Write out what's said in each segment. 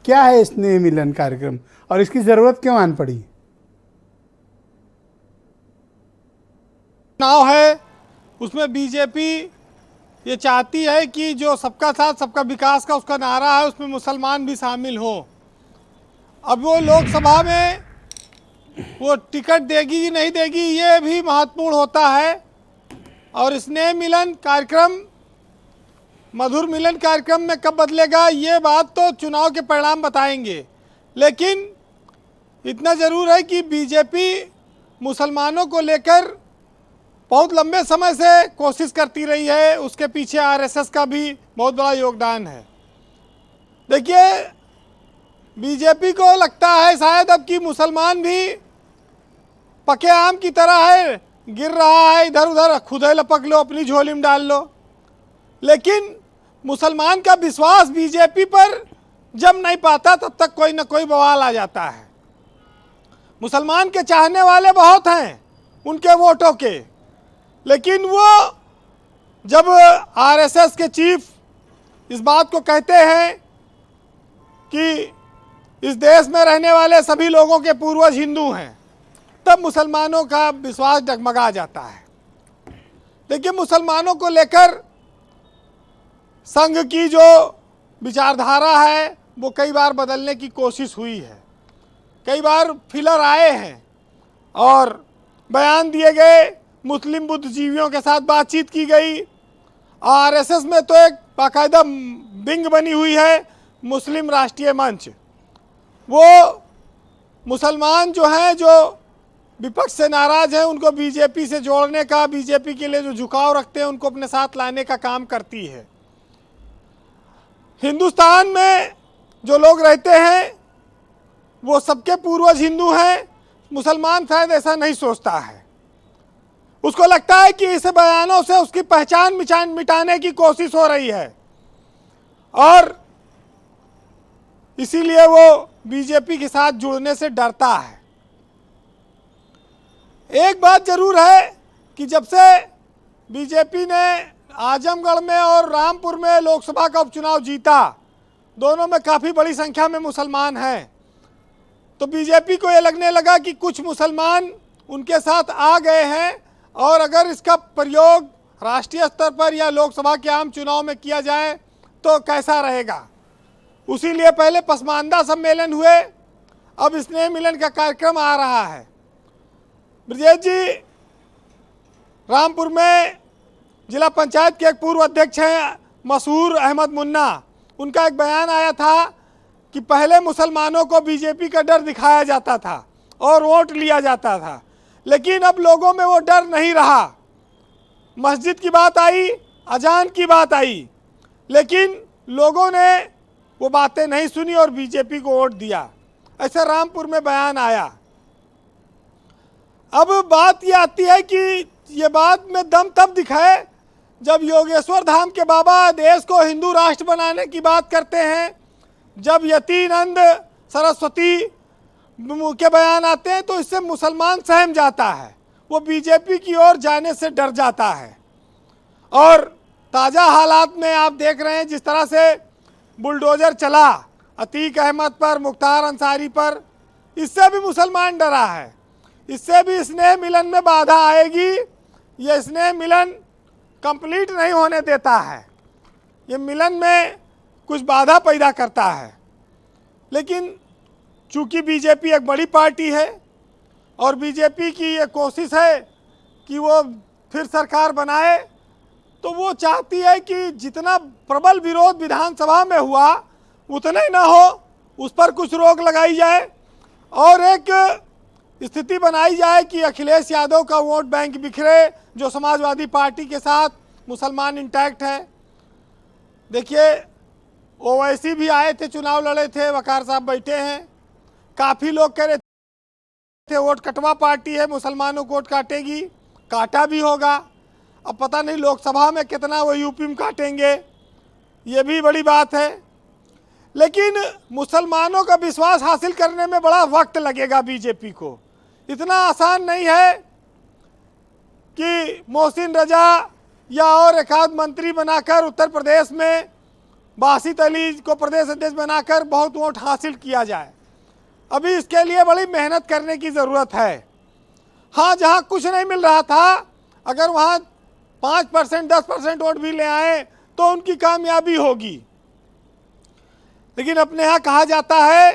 क्या है स्नेह मिलन कार्यक्रम और इसकी जरूरत क्यों आन पड़ी? चुनाव है उसमें बीजेपी ये चाहती है कि जो सबका साथ सबका विकास का उसका नारा है उसमें मुसलमान भी शामिल हो। अब वो लोकसभा में वो टिकट देगी कि नहीं देगी ये भी महत्वपूर्ण होता है। और स्नेह मिलन कार्यक्रम मधुर मिलन कार्यक्रम में कब बदलेगा ये बात तो चुनाव के परिणाम बताएंगे, लेकिन इतना ज़रूर है कि बीजेपी मुसलमानों को लेकर बहुत लंबे समय से कोशिश करती रही है। उसके पीछे आरएसएस का भी बहुत बड़ा योगदान है। देखिए, बीजेपी को लगता है शायद अब कि मुसलमान भी पके आम की तरह है, गिर रहा है इधर उधर, खुद ही लपक लो अपनी झोली में डाल लो। लेकिन मुसलमान का विश्वास बीजेपी पर जम नहीं पाता तब तक कोई ना कोई बवाल आ जाता है। मुसलमान के चाहने वाले बहुत हैं उनके वोटों के, लेकिन वो जब आरएसएस के चीफ इस बात को कहते हैं कि इस देश में रहने वाले सभी लोगों के पूर्वज हिंदू हैं, तब मुसलमानों का विश्वास डगमगा जाता है। देखिए, मुसलमानों को लेकर संघ की जो विचारधारा है वो कई बार बदलने की कोशिश हुई है, कई बार फिलर आए हैं और बयान दिए गए, मुस्लिम बुद्धिजीवियों के साथ बातचीत की गई। आरएसएस में तो एक बाकायदा विंग बनी हुई है मुस्लिम राष्ट्रीय मंच। वो मुसलमान जो हैं, जो विपक्ष से नाराज़ हैं, उनको बीजेपी से जोड़ने का, बीजेपी के लिए जो झुकाव रखते हैं उनको अपने साथ लाने का काम करती है। हिंदुस्तान में जो लोग रहते हैं वो सबके पूर्वज हिंदू हैं। मुसलमान शायद ऐसा नहीं सोचता है। उसको लगता है कि इस बयानों से उसकी पहचान मिटाने की कोशिश हो रही है और इसीलिए वो बीजेपी के साथ जुड़ने से डरता है। एक बात जरूर है कि जब से बीजेपी ने आजमगढ़ में और रामपुर में लोकसभा का उपचुनाव जीता, दोनों में काफ़ी बड़ी संख्या में मुसलमान हैं, तो बीजेपी को ये लगने लगा कि कुछ मुसलमान उनके साथ आ गए हैं और अगर इसका प्रयोग राष्ट्रीय स्तर पर या लोकसभा के आम चुनाव में किया जाए तो कैसा रहेगा। उसीलिए पहले पसमानदा सम्मेलन हुए, अब स्नेह मिलन का कार्यक्रम आ रहा है। ब्रजेश जी रामपुर में जिला पंचायत के एक पूर्व अध्यक्ष हैं मशहूर अहमद मुन्ना, उनका एक बयान आया था कि पहले मुसलमानों को बीजेपी का डर दिखाया जाता था और वोट लिया जाता था, लेकिन अब लोगों में वो डर नहीं रहा। मस्जिद की बात आई, अजान की बात आई, लेकिन लोगों ने वो बातें नहीं सुनी और बीजेपी को वोट दिया। ऐसा रामपुर में बयान आया। अब बात ये आती है कि ये बात में दम तब दिखाए जब योगेश्वर धाम के बाबा देश को हिंदू राष्ट्र बनाने की बात करते हैं, जब यतीनंद सरस्वती के बयान आते हैं, तो इससे मुसलमान सहम जाता है, वो बीजेपी की ओर जाने से डर जाता है। और ताज़ा हालात में आप देख रहे हैं जिस तरह से बुलडोजर चला अतीक अहमद पर, मुख्तार अंसारी पर, इससे भी मुसलमान डरा है। इससे भी स्नेह मिलन में बाधा आएगी। ये स्नेह मिलन कंप्लीट नहीं होने देता है, ये मिलन में कुछ बाधा पैदा करता है। लेकिन चूंकि बीजेपी एक बड़ी पार्टी है और बीजेपी की ये कोशिश है कि वो फिर सरकार बनाए, तो वो चाहती है कि जितना प्रबल विरोध विधानसभा में हुआ उतना ही ना हो, उस पर कुछ रोक लगाई जाए और एक स्थिति बनाई जाए कि अखिलेश यादव का वोट बैंक बिखरे, जो समाजवादी पार्टी के साथ मुसलमान इंटैक्ट है। देखिए, ओवैसी भी आए थे, चुनाव लड़े थे, वकार साहब बैठे हैं, काफ़ी लोग कह रहे थे वोट कटवा पार्टी है, मुसलमानों को वोट काटेगी, काटा भी होगा। अब पता नहीं लोकसभा में कितना वो यूपी में काटेंगे, ये भी बड़ी बात है। लेकिन मुसलमानों का विश्वास हासिल करने में बड़ा वक्त लगेगा बीजेपी को। इतना आसान नहीं है कि मोहसिन रजा या और एक आध मंत्री बनाकर उत्तर प्रदेश में बासित अली को प्रदेश अध्यक्ष बनाकर बहुत वोट हासिल किया जाए। अभी इसके लिए बड़ी मेहनत करने की ज़रूरत है। हाँ, जहाँ कुछ नहीं मिल रहा था, अगर वहाँ 5% 10% वोट भी ले आए तो उनकी कामयाबी होगी। लेकिन अपने यहाँ कहा जाता है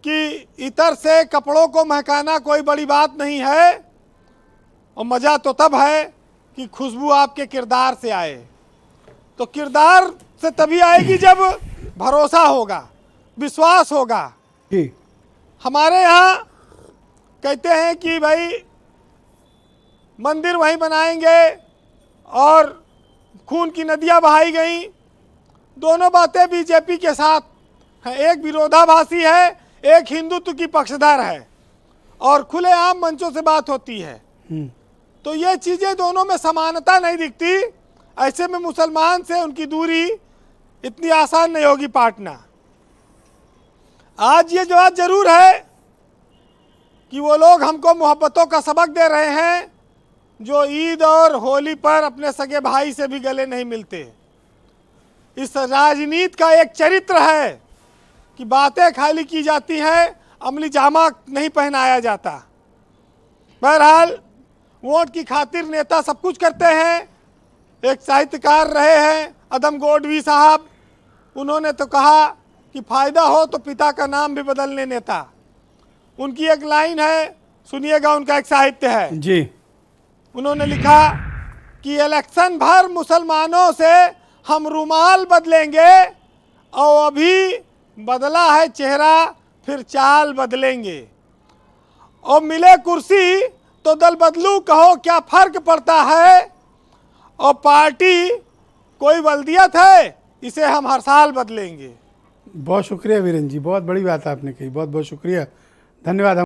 कि इतर से कपड़ों को महकाना कोई बड़ी बात नहीं है, और मज़ा तो तब है कि खुशबू आपके किरदार से आए। तो किरदार से तभी आएगी जब भरोसा होगा, विश्वास होगा। जी, हमारे यहाँ कहते हैं कि भाई मंदिर वहीं बनाएंगे और खून की नदियाँ बहाई गई। दोनों बातें बीजेपी के साथ हैं। एक विरोधाभासी है, एक हिंदुत्व की पक्षधर है, और खुलेआम मंचों से बात होती है। तो ये चीज़ें दोनों में समानता नहीं दिखती। ऐसे में मुसलमान से उनकी दूरी इतनी आसान नहीं होगी पाटना। आज ये बात जरूर है कि वो लोग हमको मोहब्बतों का सबक दे रहे हैं जो ईद और होली पर अपने सगे भाई से भी गले नहीं मिलते। इस राजनीति का एक चरित्र है कि बातें खाली की जाती हैं, अमली जामा नहीं पहनाया जाता। बहरहाल वोट की खातिर नेता सब कुछ करते हैं। एक साहित्यकार रहे हैं अदम गोडवी साहब, उन्होंने तो कहा कि फ़ायदा हो तो पिता का नाम भी बदल ले नेता। उनकी एक लाइन है, सुनिएगा, उनका एक साहित्य है जी। उन्होंने लिखा कि इलेक्शन भर मुसलमानों से हम रुमाल बदलेंगे, और अभी बदला है चेहरा फिर चाल बदलेंगे, और मिले कुर्सी तो दल बदलू कहो क्या फ़र्क पड़ता है, और पार्टी कोई बल्दियत है इसे हम हर साल बदलेंगे। बहुत शुक्रिया वीरेंद्र जी, बहुत बड़ी बात आपने कही, बहुत बहुत शुक्रिया, धन्यवाद।